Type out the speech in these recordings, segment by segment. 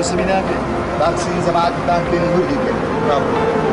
so seminare, tanti zamati, tanti nudi che bravo.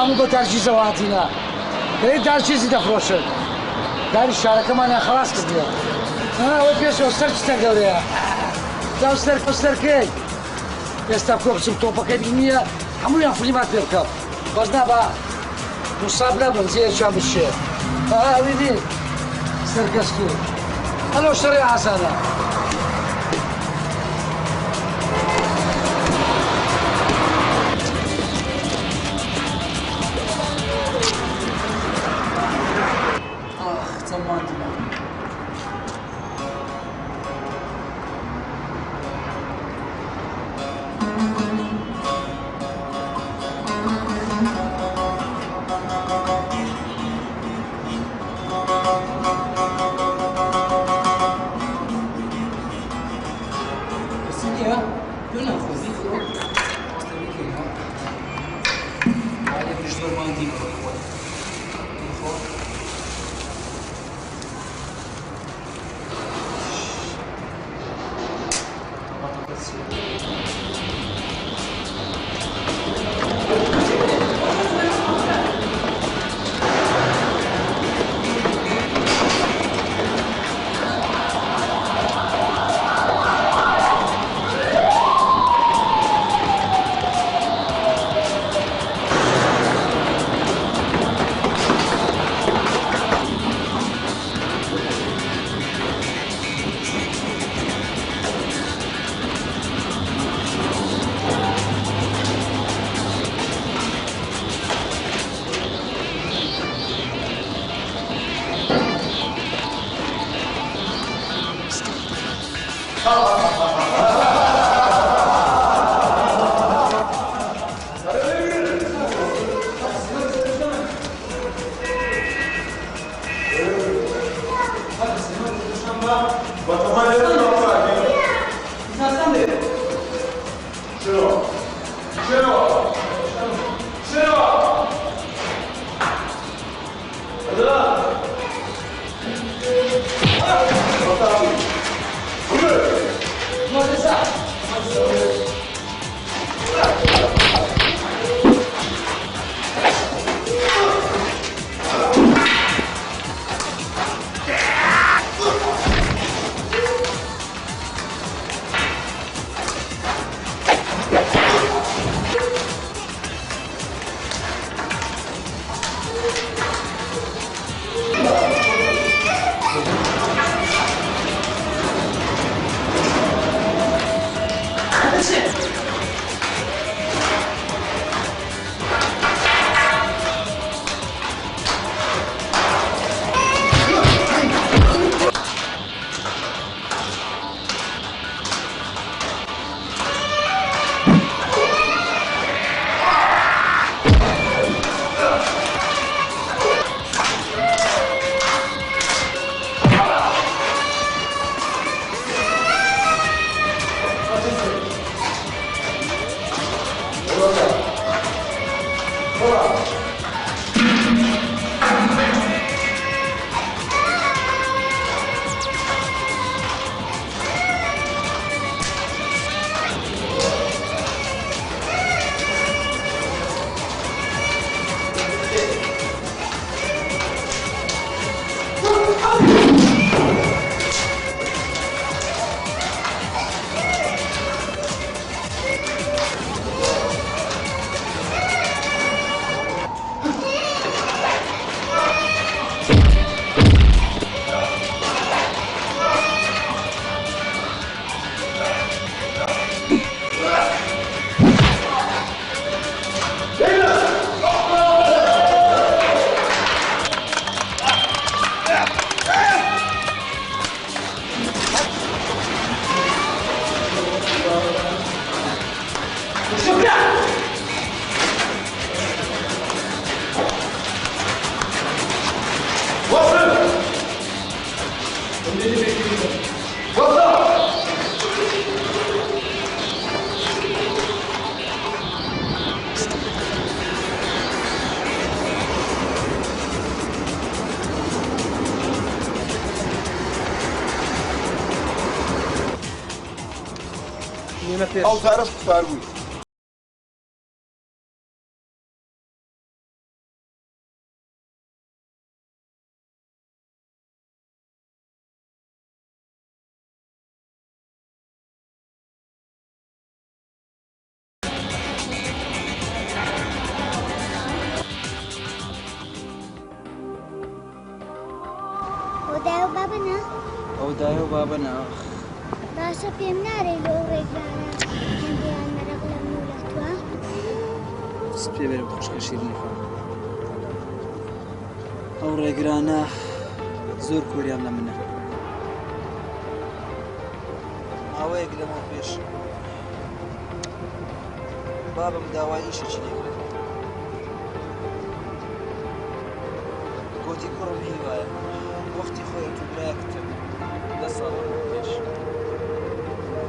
عمو ترجیز واتینا این ترجیزی دخوشه داری شارک من خلاص کردی و پیش استر چطور گویا تا استر کی استر کوبسم تو پکه دنیا همون یا فیلمات بیرکاب باز نبا مصاب نبود زیر شو بشه ویدی استر کسکی حالا اشتری حسنا نیمە پێش ئەو زارەش قوتار بووی دایە و بابنە ئەو دایە و بابە ناخ باشە پێم نارێ لەو ڕێگانە هەندیان مەرەق لە مولەتوە پێ بێرم خوشکە شیرنی خۆ ئەو ڕێگرانە زۆر کۆریان لە منە ماوەیەک لەمە پێش بابم داوای ئیشێکی لێ کرد گوتی کوڕم هیوایە وەختی خۆی تو برایە کتب 10 ساڵ پێش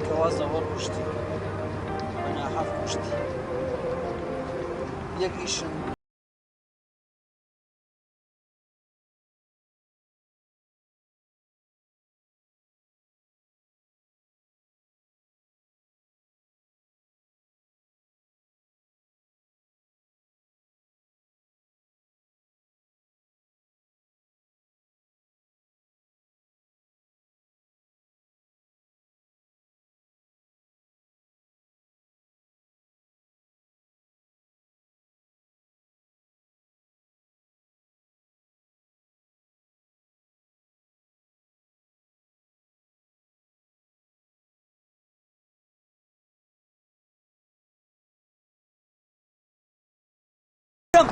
کەوا زەوەڵ کوشتی بە ناحەف کوشتی یەک ئیشم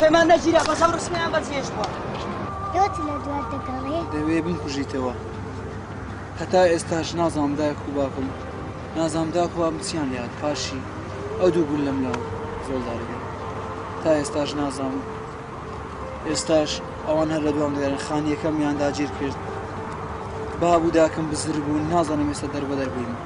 پێمان نەگیرە بەسەم ڕسمیان بەجێش بووە لۆت لە دوات دەگەڵێ دەوێ بمکوژیتەوە هەتا ئێستاش نازانم دایک و باکم نازانم داک و بام چیان لێهات پاشی ئەو دوو بوون لەم لاو زۆڵدارگەن تا ئێستاش نازانم ئێستاش ئەوان هەر لە دوام دەگەرن خانیەکەمیان داگیر کرد باب و داکەم بزر بوون نازانم ئێستا دەربەدەر بووین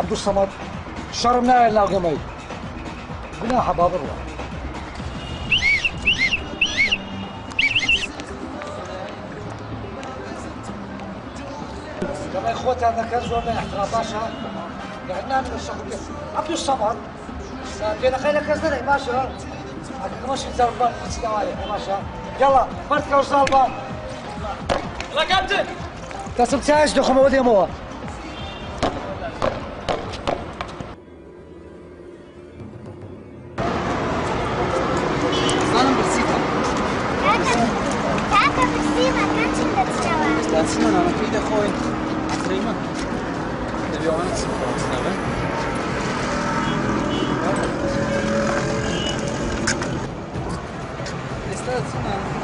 عبد الصمد شرم نايل لا قمي قلنا حباب الله كما اخوتي هذا كان زور من احترافاشا قاعد نعمل الشغل عبد الصمد بين خيلك كزني ماشي أكيد مش زلبان مستوالي ماشي يلا مرتك وزلبان يلا كابتن تصل ساعش دخل مودي مو زانم برسيتها تاتا بالسيما كانت تستوى استاذنا انا كيد اخوي عطريمه نبي وانا تصفر استاذ استاذنا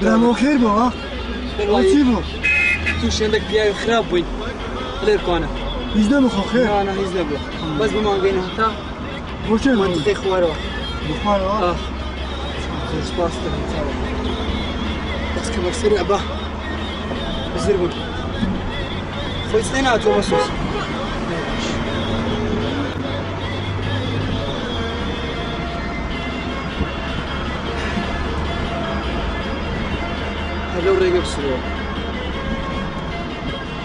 برامو خير بو ها عجيبو توش عندك دياي خراب وين غير كونه يزدم خو خير انا هيز نبله بس بما بين هتا وش ما تخي خوارو بخار ها سباس بس كبر سريع به بزربون خوي سنات ومسوس لەو ڕێگە بسرەوە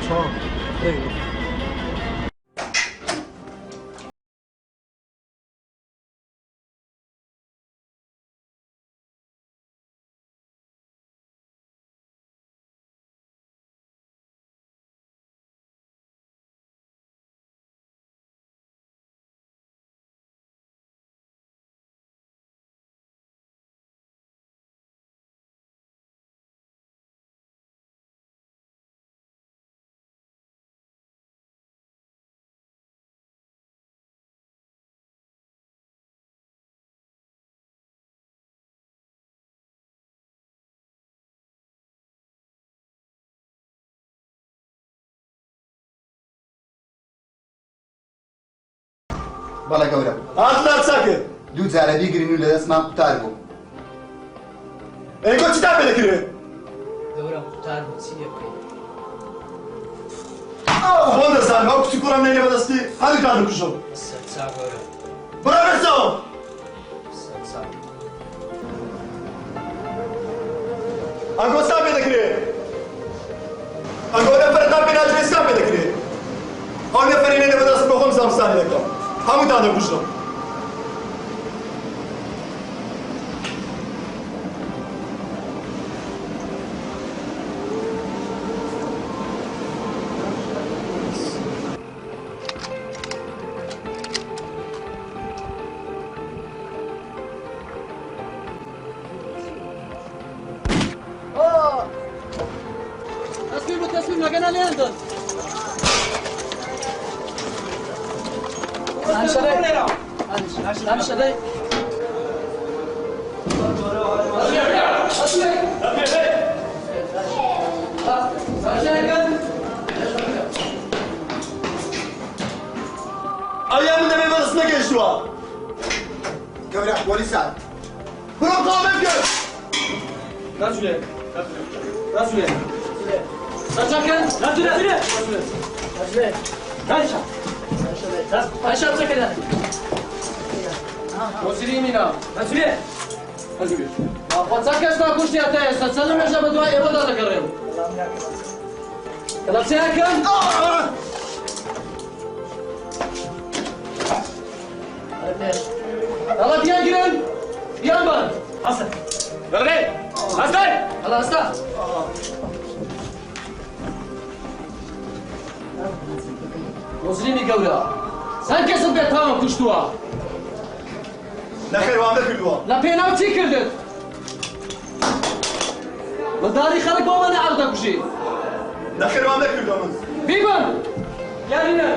چۆن؟ ڕێگە بەڵێ گەورە هاتنا چاکە دوو جارە بیگرین و لە دەستمان قوتار بوو ئەیگۆ چیتا پێ دەکرێت گەورە قوتار چیە بکەین خۆ دەزانم ئەو کچی کوڕم نێنێ بەدەستی هەردووتان دەکوژم سەرچا گەورە بڕە بێرسەوە سەرچا ئەنگۆ ستا پێ دەکرێت ئەنگۆ نەفەرتان پێ ناچێت ستا پێ دەکرێت ئەو نەفەری نێنێ بەدەست بە خۆم زانستانی دەکەم هەمووتان دەکوژم تسليم لقينا لندن أنا شلي ئەویان دەبێ بەدەست نەگەیشتووە گەورە پۆلیسان بڕۆ تاڵێ بکە ناتوانێت ناتوانێت ساكن ناتوانێت عايشة بسكن مسلمينا ناتوانێت واتساكش ناكوش يا تايس تسلم يا شباب دواء يبدا تكرم كلام ساكن يلا بيان جرين بيان بان حسن يلا حسن خلاص تا مسلمي قولا سان كسب بيت تمام كشتوا نەخێر وام نەکردووە لا بيناو تشي كردت وداري خلق بابا نعرض كشي نەخێر وام نەکردووە من بيبان يا هنا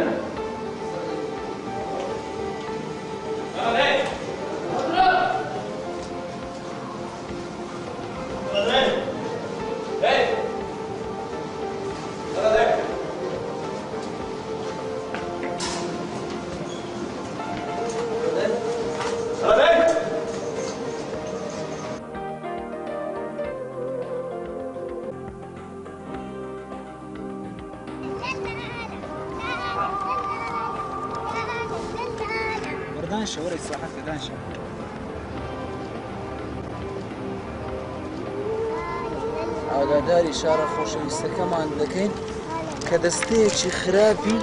دانشە وەرە ساحەت دانشە ئاگاداری شارە خۆشەویستەکەمان دەکەین کە دەستەیەکی خراپی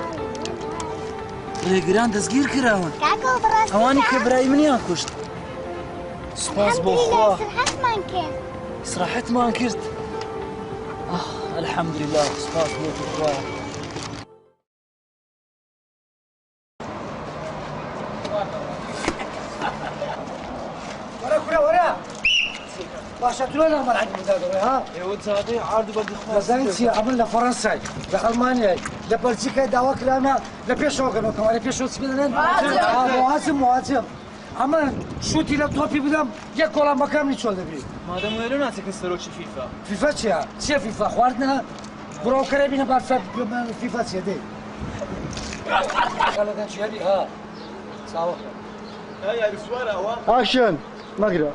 ڕێگران دەستگیر کراون ئەوانی کە برای منیان کوشت سپاس بۆ خوا سراحەتمان کرد الحەمدولله سپاس بۆ خوا باشا تلون عمل عندي مدادرة ها؟ ايوه تاعي عارض بدي خلاص لازانيتي عملنا فرنسا لألمانيا لبلجيكا دعوك لنا لبيشو كانوا كمان لبيشو سبيلنا مهاجم عمل شوتي لابتوبي بدم يك ولا مكان نشول دبي مادام ويرو ناتك نستروش فيفا فيفا تشيا فيفا خواردنا برو كريبينا بعد فيفا تشيا دي قالوا كان شيء ها ساوا هيا السوارة هو اكشن مقرا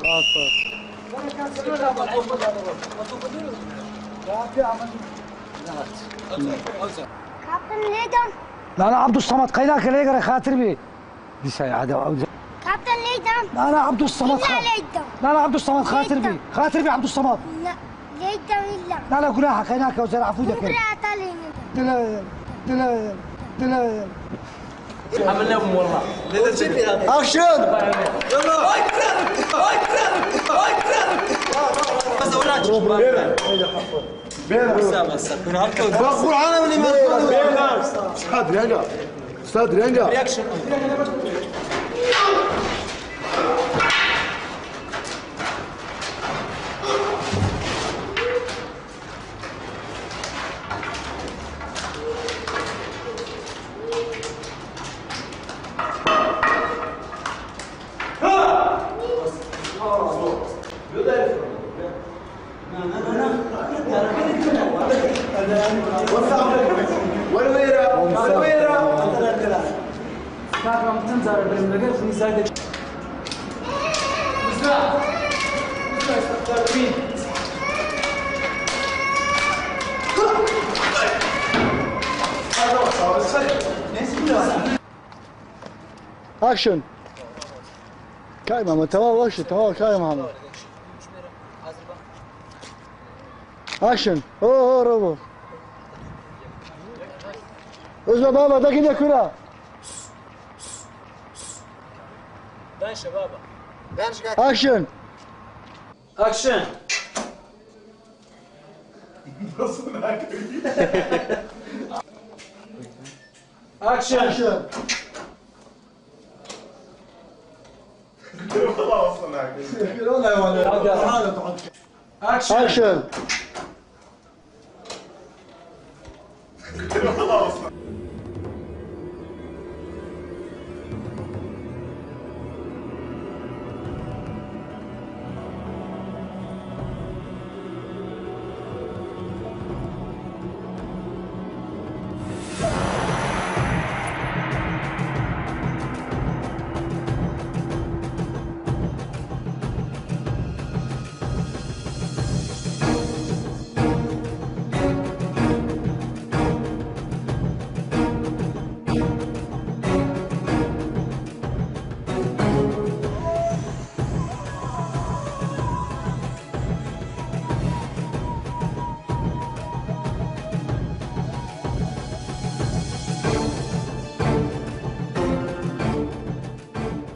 كابتن ليدن لا انا عبد الصمد قيناك ليقرا خاطر بي دي ساي عاد كابتن ليدن لا انا عبد الصمد لا ليدن لا انا عبد الصمد خاطر بي عبد الصمد لا جيت ولا لا لا كلها حكيناك وزر عفودك بكره طالعين دلال دلال دلال عملناهم والله. اكشن بقول انا اللي ما استاذ رنجا استاذ رنجا اكشن كاي ماما تمام وش تمام كاي ماما اكشن اوه روبو اسمع بابا ده كده كده دايش يا بابا اكشن اكشن اكشن اكشن